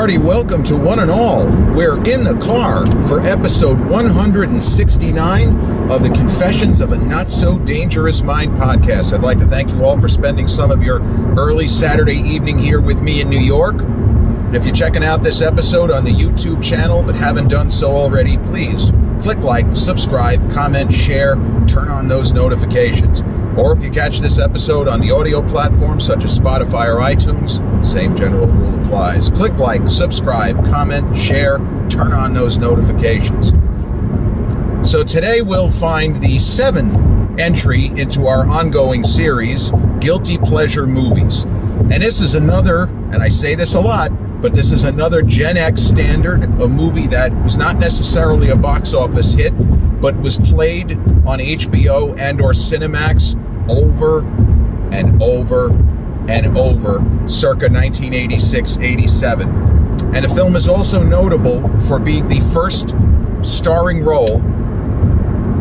hearty welcome to one and all. We're in the car for episode 169 of the Confessions of a Not So Dangerous Mind podcast. I'd like to thank you all for spending some of your early Saturday evening here with me in New York. And if you're checking out this episode on the YouTube channel but haven't done so already, please click like, subscribe, comment, share, turn on those notifications. Or if you catch this episode on the audio platforms such as Spotify or iTunes, same general rule applies. Click like, subscribe, comment, share, turn on those notifications. So today we'll find the seventh entry into our ongoing series, Guilty Pleasure Movies. And this is another, and I say this a lot, but this is another Gen X standard, a movie that was not necessarily a box office hit, but was played on HBO and or Cinemax over and over and over, circa 1986-87. And the film is also notable for being the first starring role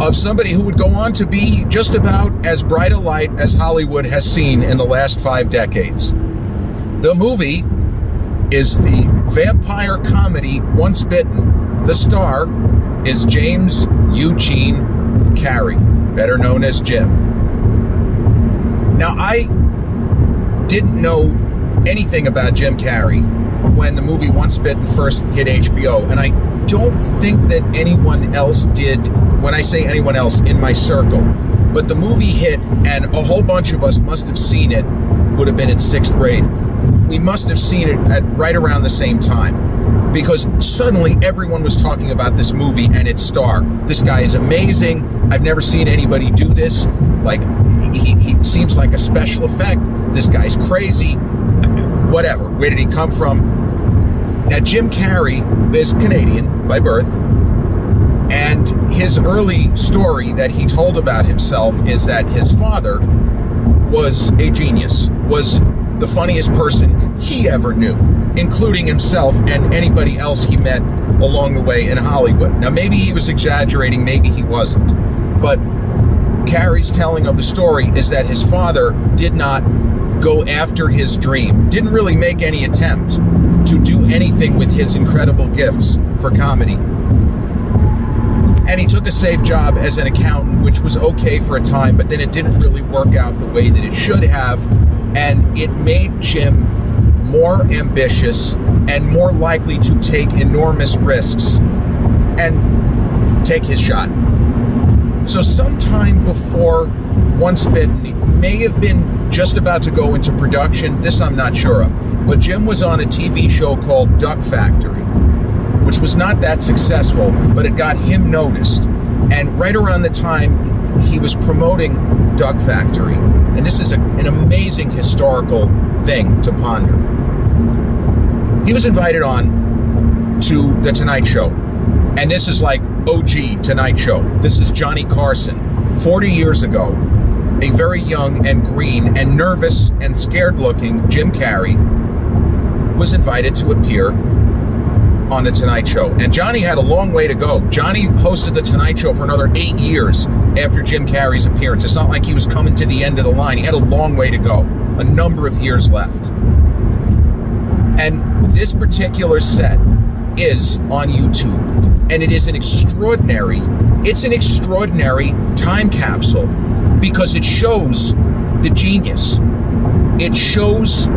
of somebody who would go on to be just about as bright a light as Hollywood has seen in the last 5 decades. The movie is the vampire comedy Once Bitten. The star is James Eugene Carrey, better known as Jim. Now, I didn't know anything about Jim Carrey when the movie Once Bitten first hit HBO, and I don't think that anyone else did, when I say anyone else, in my circle. But the movie hit, and a whole bunch of us must have seen it, would have been in 6th grade. We must have seen it at right around the same time, because suddenly everyone was talking about this movie and its star. This guy is amazing. I've never seen anybody do this. Like, he seems like a special effect. This guy's crazy. Whatever. Where did he come from? Now, Jim Carrey is Canadian by birth, and his early story that he told about himself is that his father was a genius, was the funniest person he ever knew, including himself and anybody else he met along the way in Hollywood. Now, maybe he was exaggerating, maybe he wasn't, but Carrey's telling of the story is that his father did not go after his dream, didn't really make any attempt to do anything with his incredible gifts for comedy. And he took a safe job as an accountant, which was okay for a time, but then it didn't really work out the way that it should have. And it made Jim more ambitious and more likely to take enormous risks and take his shot. So sometime before Once Bitten, it may have been just about to go into production. This I'm not sure of. But Jim was on a TV show called Duck Factory, which was not that successful, but it got him noticed. And right around the time he was promoting Duck Factory, and this is an amazing historical thing to ponder, he was invited on to The Tonight Show. And this is like OG Tonight Show. This is Johnny Carson. 40 years ago, a very young and green and nervous and scared-looking Jim Carrey was invited to appear on The Tonight Show. And Johnny had a long way to go. Johnny hosted The Tonight Show for another 8 years after Jim Carrey's appearance. It's not like he was coming to the end of the line. He had a long way to go, a number of years left. And this particular set is on YouTube, and it is an extraordinary time capsule, because it shows the genius. It shows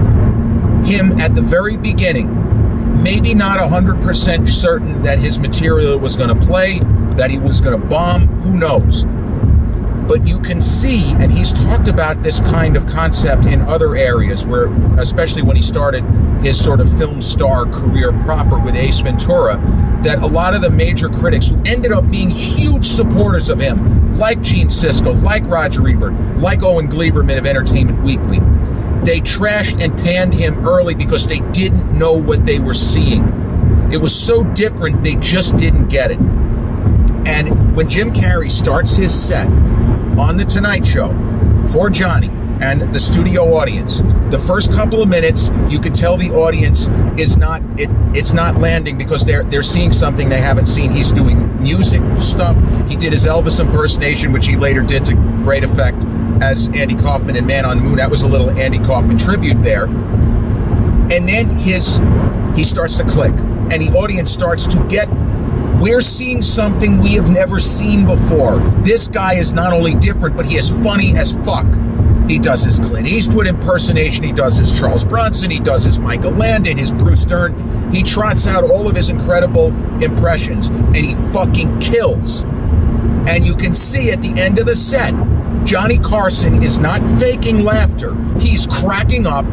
him at the very beginning, maybe not 100% certain that his material was going to play, that he was going to bomb, who knows. But you can see, and he's talked about this kind of concept in other areas, where, especially when he started his sort of film star career proper with Ace Ventura, that a lot of the major critics who ended up being huge supporters of him, like Gene Siskel, like Roger Ebert, like Owen Gleiberman of Entertainment Weekly, they trashed and panned him early because they didn't know what they were seeing. It was so different, they just didn't get it. And when Jim Carrey starts his set on The Tonight Show for Johnny and the studio audience, the first couple of minutes, you can tell the audience is not, it's not landing, because they're seeing something they haven't seen. He's doing music stuff. He did his Elvis impersonation, which he later did to great effect as Andy Kaufman in Man on the Moon. That was a little Andy Kaufman tribute there. And then his he starts to click, and the audience starts to get, we're seeing something we have never seen before. This guy is not only different, but he is funny as fuck. He does his Clint Eastwood impersonation, he does his Charles Bronson, he does his Michael Landon, his Bruce Dern. He trots out all of his incredible impressions, and he fucking kills. And you can see at the end of the set, Johnny Carson is not faking laughter. He's cracking up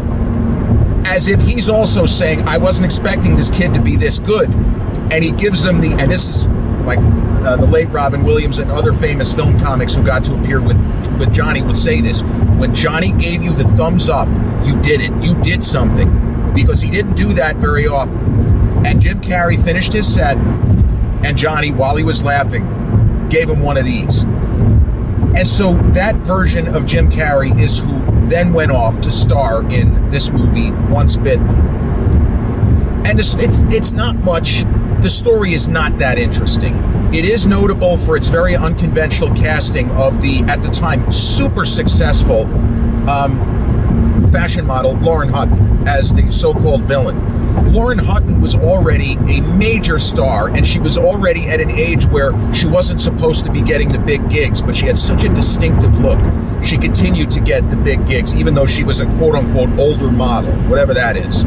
as if he's also saying, I wasn't expecting this kid to be this good. And he gives them and this is like the late Robin Williams and other famous film comics who got to appear with Johnny would say this. When Johnny gave you the thumbs up, you did it. You did something. Because he didn't do that very often. And Jim Carrey finished his set, and Johnny, while he was laughing, gave him one of these. And so that version of Jim Carrey is who then went off to star in this movie, Once Bitten. And it's not much. The story is not that interesting. It is notable for its very unconventional casting of the, at the time, super successful fashion model Lauren Hutton as the so-called villain. Lauren Hutton was already a major star, and she was already at an age where she wasn't supposed to be getting the big gigs, but she had such a distinctive look. She continued to get the big gigs, even though she was a quote-unquote older model, whatever that is.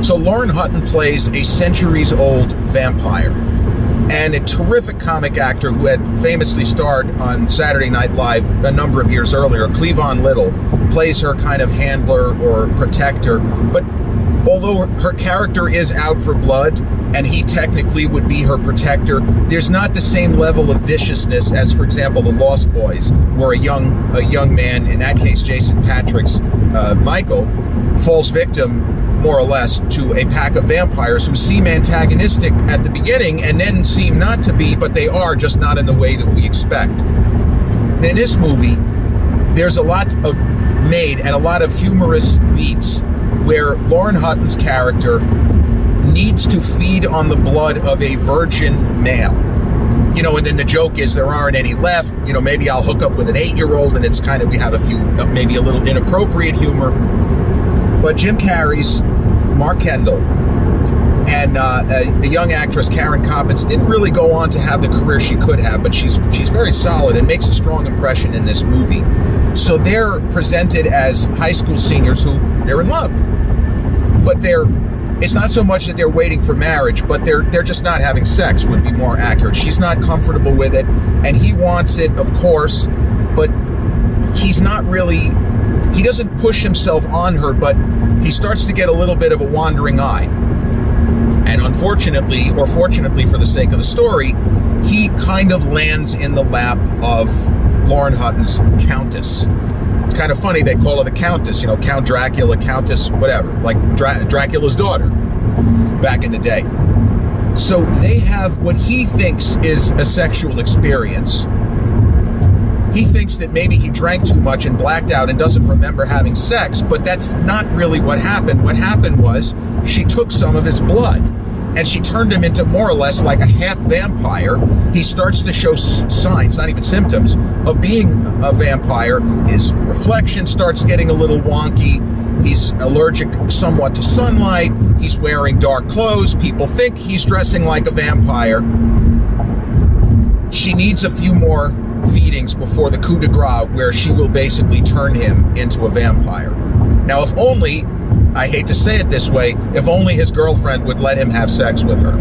So Lauren Hutton plays a centuries-old vampire, and a terrific comic actor who had famously starred on Saturday Night Live a number of years earlier, Cleavon Little, plays her kind of handler or protector. But although her character is out for blood, and he technically would be her protector, there's not the same level of viciousness as, for example, the Lost Boys, where a young man, in that case Jason Patric's Michael, falls victim more or less to a pack of vampires who seem antagonistic at the beginning and then seem not to be, but they are, just not in the way that we expect. And in this movie, there's a lot of made and a lot of humorous beats where Lauren Hutton's character needs to feed on the blood of a virgin male. You know, and then the joke is there aren't any left. You know, maybe I'll hook up with an 8-year-old, and it's kind of, we have a few, maybe a little inappropriate humor. But Jim Carrey's Mark Kendall and a young actress, Karen Coppins, didn't really go on to have the career she could have, but she's very solid and makes a strong impression in this movie. So they're presented as high school seniors who they're in love, but it's not so much that they're waiting for marriage, but they're just not having sex would be more accurate. She's not comfortable with it, and he wants it, of course, but he's not really, he doesn't push himself on her, but he starts to get a little bit of a wandering eye. And unfortunately, or fortunately for the sake of the story, he kind of lands in the lap of Lauren Hutton's Countess. It's kind of funny they call her the Countess, you know, Count Dracula, Countess, whatever, like Dracula's daughter back in the day. So they have what he thinks is a sexual experience. He thinks that maybe he drank too much and blacked out and doesn't remember having sex, but that's not really what happened. What happened was she took some of his blood and she turned him into more or less like a half vampire. He starts to show signs, not even symptoms, of being a vampire. His reflection starts getting a little wonky. He's allergic somewhat to sunlight. He's wearing dark clothes. People think he's dressing like a vampire. She needs a few more feedings before the coup de grace, where she will basically turn him into a vampire. Now, if only, I hate to say it this way, if only his girlfriend would let him have sex with her,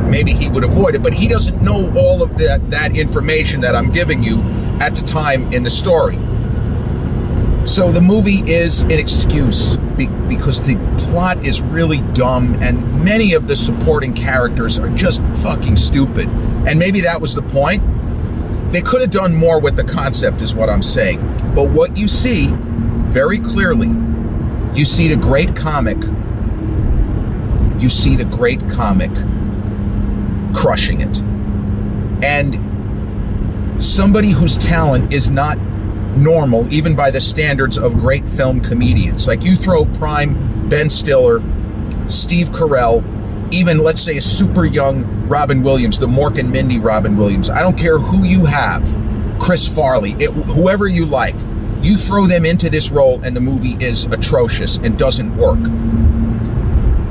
maybe he would avoid it, but he doesn't know all of that information that I'm giving you at the time in the story. So the movie is an excuse because the plot is really dumb and many of the supporting characters are just fucking stupid. And maybe that was the point. They could have done more with the concept, is what I'm saying. But what you see very clearly, you see the great comic. You see the great comic crushing it. And somebody whose talent is not normal, even by the standards of great film comedians. Like you throw prime Ben Stiller, Steve Carell, even let's say a super young Robin Williams, the Mork and Mindy Robin Williams. I don't care who you have, Chris Farley, whoever you like, you throw them into this role and the movie is atrocious and doesn't work.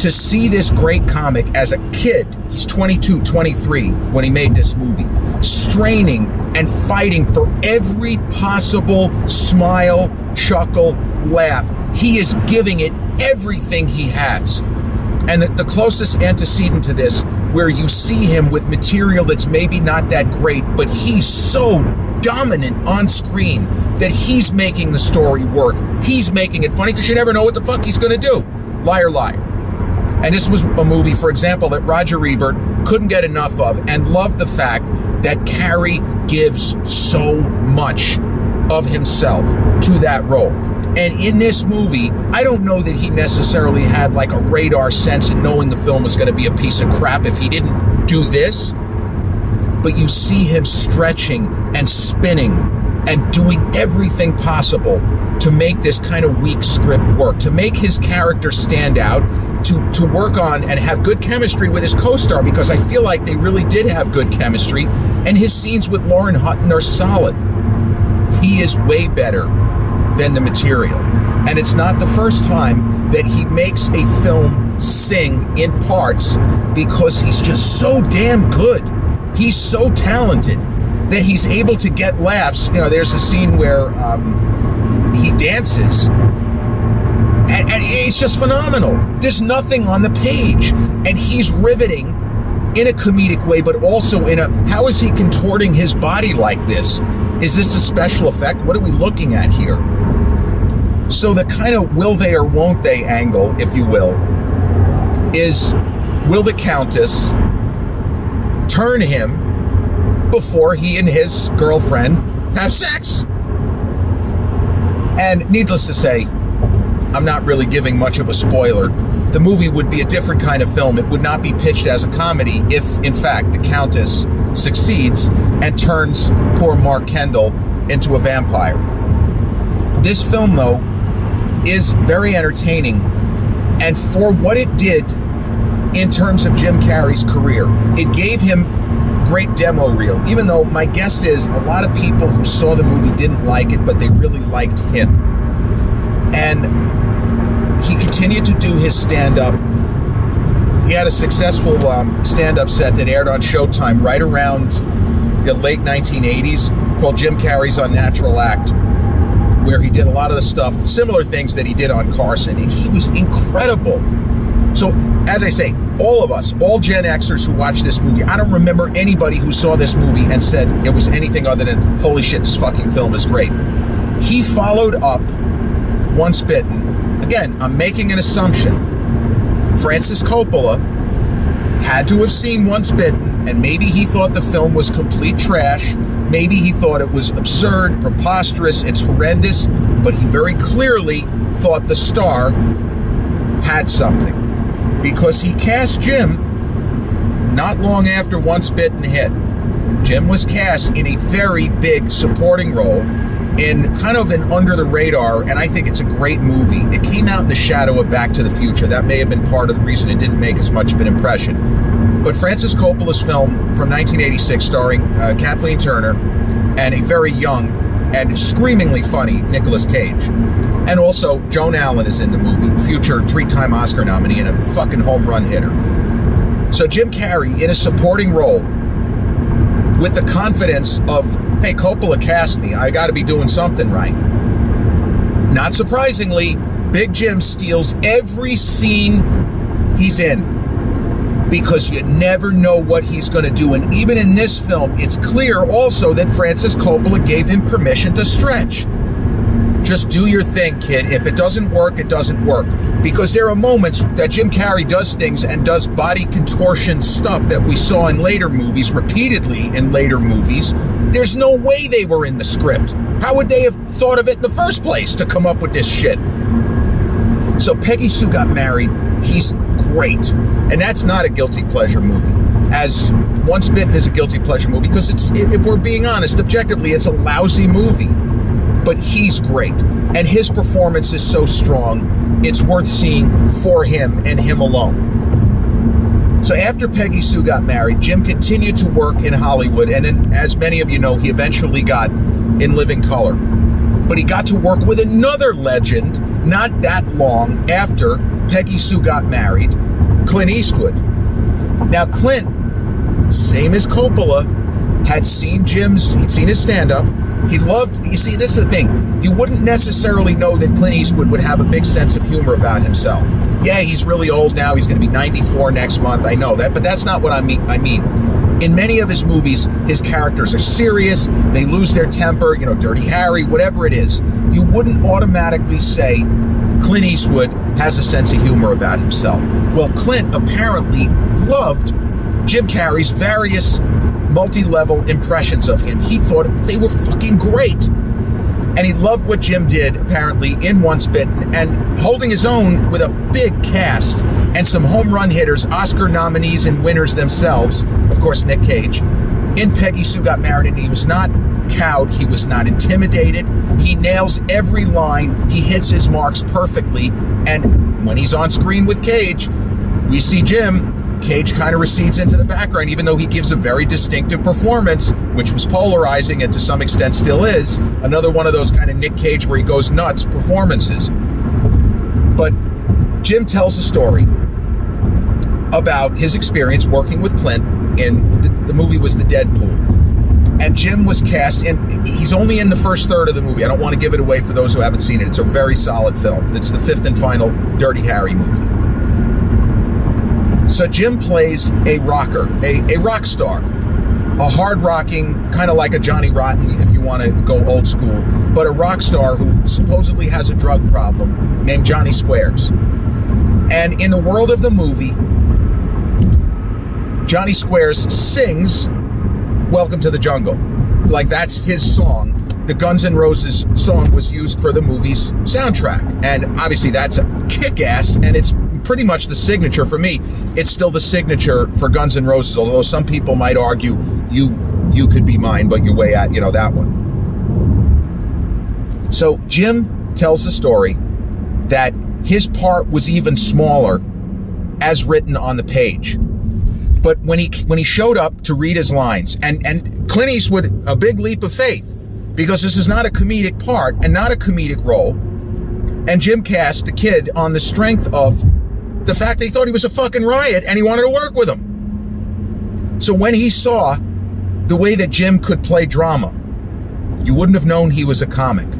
to see this great comic as a kid, he's 22, 23 when he made this movie, straining and fighting for every possible smile, chuckle, laugh. He is giving it everything he has. And the closest antecedent to this, where you see him with material that's maybe not that great, but he's so dominant on screen that he's making the story work. He's making it funny because you never know what the fuck he's going to do. Liar, liar. And this was a movie, for example, that Roger Ebert couldn't get enough of and loved the fact that Carrey gives so much of himself to that role. And in this movie, I don't know that he necessarily had like a radar sense in knowing the film was going to be a piece of crap if he didn't do this. But you see him stretching and spinning and doing everything possible to make this kind of weak script work, to make his character stand out, to work on and have good chemistry with his co-star, because I feel like they really did have good chemistry, and his scenes with Lauren Hutton are solid. He is way better than the material. And it's not the first time that he makes a film sing in parts, because he's just so damn good. He's so talented that he's able to get laughs. You know, there's a scene where he dances, and it's just phenomenal. There's nothing on the page, and he's riveting in a comedic way, but also in a, how is he contorting his body like this? Is this a special effect? What are we looking at here? So the kind of will they or won't they angle, if you will, is will the Countess turn him before he and his girlfriend have sex? And needless to say, I'm not really giving much of a spoiler. The movie would be a different kind of film. It would not be pitched as a comedy if, in fact, the Countess succeeds and turns poor Mark Kendall into a vampire. This film, though, is very entertaining, and for what it did in terms of Jim Carrey's career, it gave him great demo reel, even though my guess is a lot of people who saw the movie didn't like it, but they really liked him. And he continued to do his stand-up. He had a successful stand-up set that aired on Showtime right around the late 1980s called Jim Carrey's Unnatural Act, where he did a lot of the stuff, similar things that he did on Carson, and he was incredible. So, as I say, all of us, all Gen Xers who watched this movie, I don't remember anybody who saw this movie and said it was anything other than, holy shit, this fucking film is great. He followed up Once Bitten. Again, I'm making an assumption. Francis Coppola had to have seen Once Bitten, and maybe he thought the film was complete trash. Maybe he thought it was absurd, preposterous, it's horrendous, but he very clearly thought the star had something, because he cast Jim not long after Once Bitten hit. Jim was cast in a very big supporting role in kind of an under the radar, and I think it's a great movie. It came out in the shadow of Back to the Future. That may have been part of the reason it didn't make as much of an impression. But Francis Coppola's film from 1986, starring Kathleen Turner and a very young and screamingly funny Nicolas Cage. And also, Joan Allen is in the movie, future 3-time Oscar nominee and a fucking home run hitter. So Jim Carrey in a supporting role with the confidence of, hey, Coppola cast me, I got to be doing something right. Not surprisingly, Big Jim steals every scene he's in, because you never know what he's going to do. And even in this film, it's clear also that Francis Coppola gave him permission to stretch. Just do your thing, kid. If it doesn't work, it doesn't work. Because there are moments that Jim Carrey does things and does body contortion stuff that we saw in later movies, repeatedly in later movies. There's no way they were in the script. How would they have thought of it in the first place to come up with this shit? So Peggy Sue Got Married, he's great. And that's not a guilty pleasure movie. As Once Bitten is a guilty pleasure movie, because it's, if we're being honest, objectively, it's a lousy movie. But he's great, and his performance is so strong, it's worth seeing for him and him alone. So after Peggy Sue Got Married, Jim continued to work in Hollywood, and then, as many of you know, he eventually got In Living Color. But he got to work with another legend not that long after Peggy Sue Got Married, Clint Eastwood. Now, Clint, same as Coppola, had seen he'd seen his stand-up. He loved, you see, this is the thing. You wouldn't necessarily know that Clint Eastwood would have a big sense of humor about himself. Yeah, he's really old now. He's going to be 94 next month. I know that, but that's not what I mean. In many of his movies, his characters are serious. They lose their temper, Dirty Harry, whatever it is. You wouldn't automatically say Clint Eastwood has a sense of humor about himself. Well, Clint apparently loved Jim Carrey's various multi-level impressions of him. He thought they were fucking great. And he loved what Jim did, apparently, in Once Bitten, and holding his own with a big cast and some home run hitters, Oscar nominees and winners themselves, of course, Nick Cage, in Peggy Sue Got Married, and he was not cowed, he was not intimidated, he nails every line, he hits his marks perfectly, and when he's on screen with Cage, we see Jim. Cage kind of recedes into the background, even though he gives a very distinctive performance, which was polarizing and to some extent still is. Another one of those kind of Nick Cage where he goes nuts performances. But Jim tells a story about his experience working with Clint in the movie was The Deadpool. And Jim was cast, and he's only in the first third of the movie. I don't want to give it away for those who haven't seen it. It's a very solid film. It's the fifth and final Dirty Harry movie. So Jim plays a rocker, a rock star, a hard-rocking, kind of like a Johnny Rotten if you want to go old school, but a rock star who supposedly has a drug problem named Johnny Squares. And in the world of the movie, Johnny Squares sings Welcome to the Jungle. Like that's his song. The Guns N' Roses song was used for the movie's soundtrack. And obviously that's a kick-ass, and it's pretty much the signature for me. It's still the signature for Guns N' Roses, although some people might argue you could be mine, but you're way at, that one. So Jim tells the story that his part was even smaller as written on the page. But when he showed up to read his lines, and Clint Eastwood, a big leap of faith, because this is not a comedic part and not a comedic role, and Jim cast the kid on the strength of the fact that he thought he was a fucking riot and he wanted to work with him. So when he saw the way that Jim could play drama, you wouldn't have known he was a comic.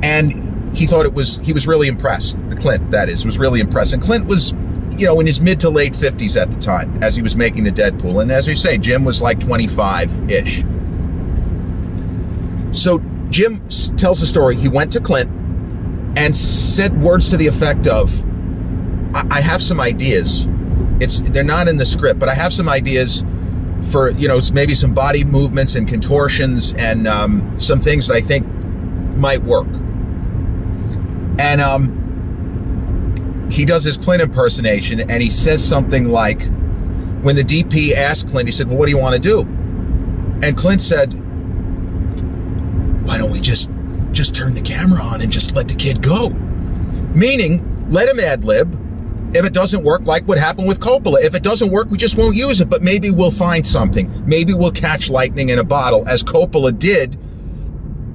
And he thought he was really impressed. The Clint, that is, was really impressed. And Clint was, in his mid to late 50s at the time as he was making the Deadpool. And as we say, Jim was like 25-ish. So Jim tells the story. He went to Clint and said words to the effect of, I have some ideas. They're not in the script, but I have some ideas for, maybe some body movements and contortions and some things that I think might work. And he does his Clint impersonation, and he says something like, when the DP asked Clint, he said, well, what do you want to do? And Clint said, why don't we just turn the camera on and just let the kid go? Meaning, let him ad-lib. If it doesn't work, like what happened with Coppola, if it doesn't work, we just won't use it, but maybe we'll find something. Maybe we'll catch lightning in a bottle, as Coppola did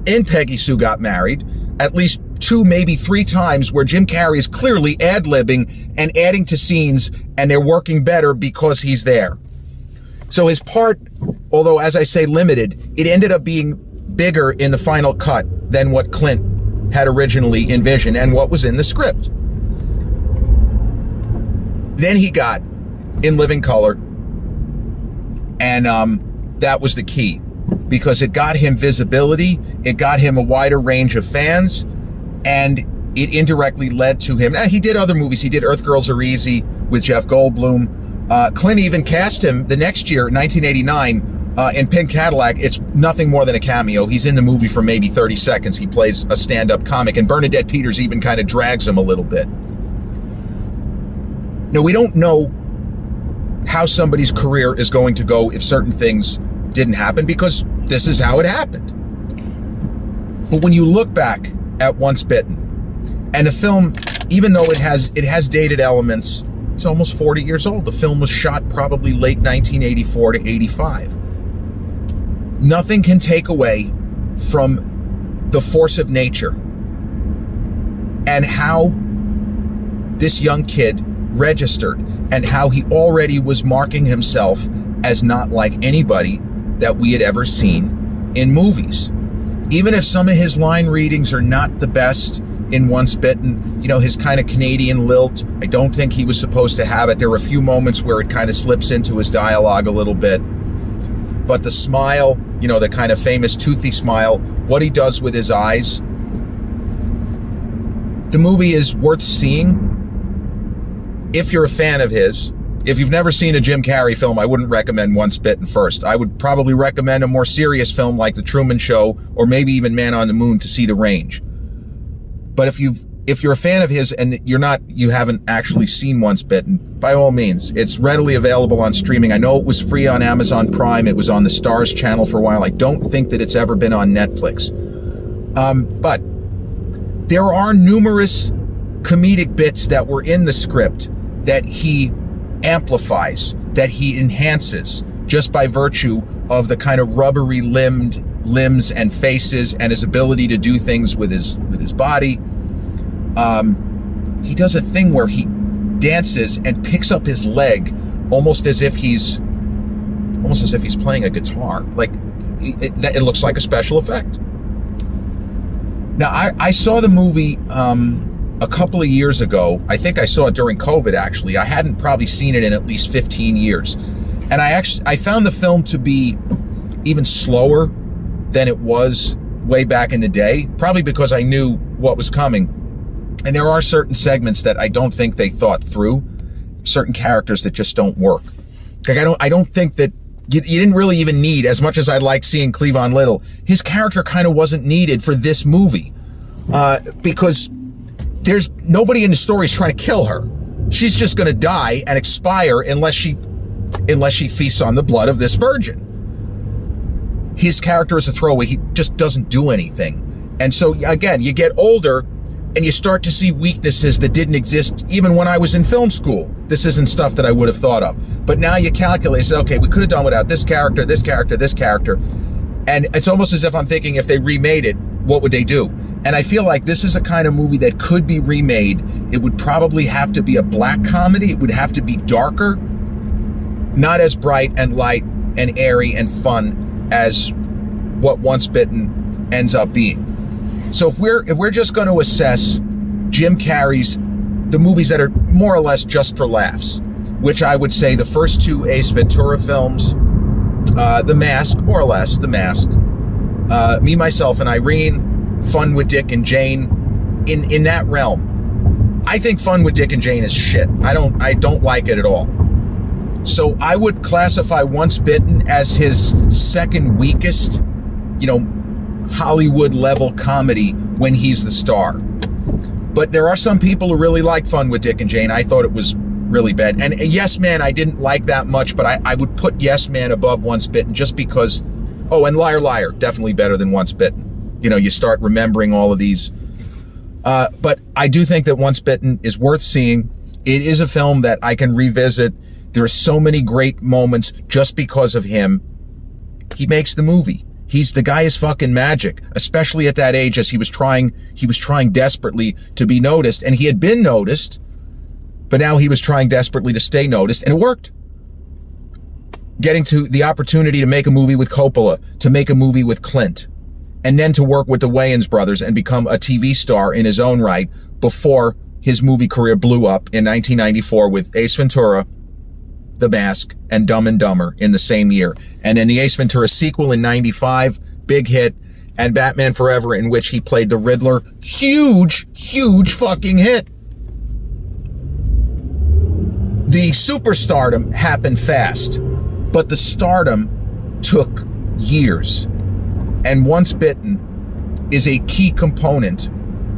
in Peggy Sue Got Married, at least 2, maybe 3 times where Jim Carrey is clearly ad-libbing and adding to scenes, and they're working better because he's there. So his part, although, as I say, limited, it ended up being bigger in the final cut than what Clint had originally envisioned and what was in the script. Then he got in living color, and that was the key, because it got him visibility, it got him a wider range of fans, and it indirectly led to him. Now, he did other movies. He did Earth Girls Are Easy with Jeff Goldblum. Clint even cast him the next year, 1989, in Pink Cadillac. It's nothing more than a cameo. He's in the movie for maybe 30 seconds. He plays a stand-up comic, and Bernadette Peters even kind of drags him a little bit. Now, we don't know how somebody's career is going to go if certain things didn't happen, because this is how it happened. But when you look back at Once Bitten, and the film, even though it has dated elements, it's almost 40 years old. The film was shot probably late 1984 to 85. Nothing can take away from the force of nature and how this young kid registered, and how he already was marking himself as not like anybody that we had ever seen in movies. Even if some of his line readings are not the best in Once Bitten, you know, his kind of Canadian lilt, I don't think he was supposed to have it. There were a few moments where it kind of slips into his dialogue a little bit. But the smile, you know, the kind of famous toothy smile, what he does with his eyes, the movie is worth seeing if you're a fan of his. If you've never seen a Jim Carrey film, I wouldn't recommend Once Bitten first. I would probably recommend a more serious film like The Truman Show, or maybe even Man on the Moon to see the range. But if you're a fan of his and you haven't actually seen Once Bitten, by all means, it's readily available on streaming. I know it was free on Amazon Prime. It was on the Starz channel for a while. I don't think that it's ever been on Netflix. But there are numerous comedic bits that were in the script that he amplifies, that he enhances just by virtue of the kind of rubbery limbs and faces and his ability to do things with his body. He does a thing where he dances and picks up his leg almost as if he's playing a guitar. Like it looks like a special effect. Now I saw the movie a couple of years ago. I think I saw it during COVID, actually. I hadn't probably seen it in at least 15 years. And I found the film to be even slower than it was way back in the day, probably because I knew what was coming. And there are certain segments that I don't think they thought through, certain characters that just don't work. Like I don't think that you didn't really even need, as much as I like seeing Cleavon Little, his character kind of wasn't needed for this movie, because there's nobody in the story is trying to kill her. She's just going to die and expire unless she feasts on the blood of this virgin. His character is a throwaway. He just doesn't do anything. And so again, you get older and you start to see weaknesses that didn't exist even when I was in film school. This isn't stuff that I would have thought of. But now you calculate, say, okay, we could have done without this character, this character, this character. And it's almost as if I'm thinking, if they remade it, what would they do? And I feel like this is a kind of movie that could be remade. It would probably have to be a black comedy. It would have to be darker, not as bright and light and airy and fun as what Once Bitten ends up being. So if we're just going to assess Jim Carrey's, the movies that are more or less just for laughs, which I would say the first two Ace Ventura films, The Mask, more or less, The Mask, Me, Myself, and Irene, Fun with Dick and Jane, in that realm. I think Fun with Dick and Jane is shit. I don't like it at all. So I would classify Once Bitten as his second weakest, Hollywood level comedy when he's the star. But there are some people who really like Fun with Dick and Jane. I thought it was really bad. And Yes Man I didn't like that much, but I would put Yes Man above Once Bitten just because, and Liar Liar, definitely better than Once Bitten. You start remembering all of these. But I do think that Once Bitten is worth seeing. It is a film that I can revisit. There are so many great moments just because of him. He makes the movie. The guy is fucking magic, especially at that age, as he was trying desperately to be noticed, and he had been noticed, but now he was trying desperately to stay noticed, and it worked. Getting to the opportunity to make a movie with Coppola, to make a movie with Clint, and then to work with the Wayans brothers and become a TV star in his own right before his movie career blew up in 1994 with Ace Ventura, The Mask, and Dumb and Dumber in the same year. And then the Ace Ventura sequel in 95, big hit, and Batman Forever, in which he played the Riddler, huge fucking hit. The superstardom happened fast, but the stardom took years. And Once Bitten is a key component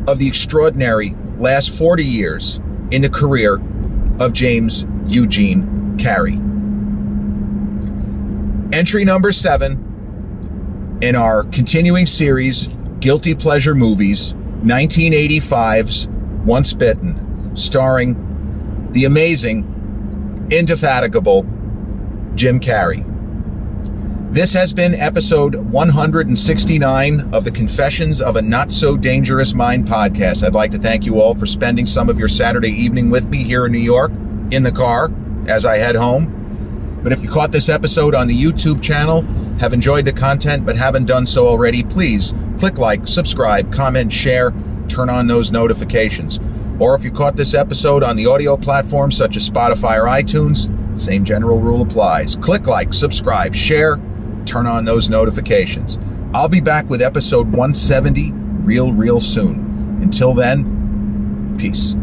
of the extraordinary last 40 years in the career of James Eugene Carrey. Entry number 7 in our continuing series, Guilty Pleasure Movies, 1985's Once Bitten, starring the amazing, indefatigable Jim Carrey. This has been episode 169 of the Confessions of a Not So Dangerous Mind podcast. I'd like to thank you all for spending some of your Saturday evening with me here in New York. in the car as I head home. But if you caught this episode on the YouTube channel, have enjoyed the content but haven't done so already, please click like, subscribe, comment, share, turn on those notifications. Or if you caught this episode on the audio platforms such as Spotify or iTunes, same general rule applies. Click like, subscribe, share, turn on those notifications. I'll be back with episode 170 real soon. Until then, peace.